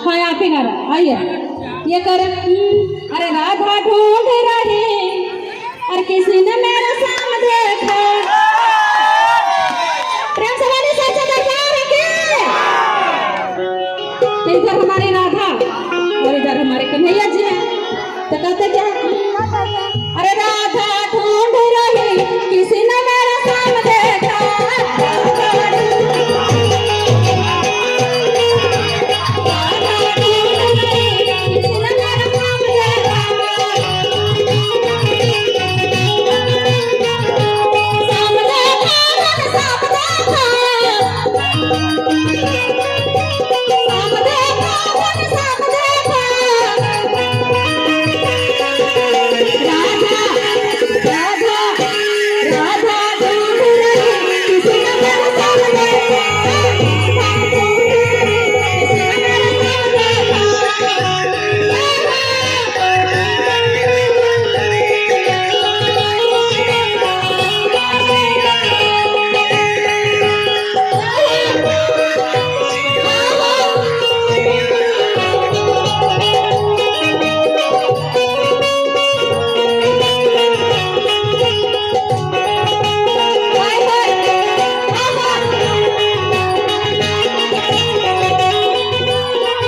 हाँ आप ही करो, आइए ये कर। अरे राधा ढूंढ रही और किसी ने मेरा साम देखा। प्रेम से वाली सच्चा दरबार के इधर हमारी राधा और इधर हमारे कन्हैया जी हैं। तो कहते क्या अरे राधा ढूंढ रही किसी ने मेरा साम देखा।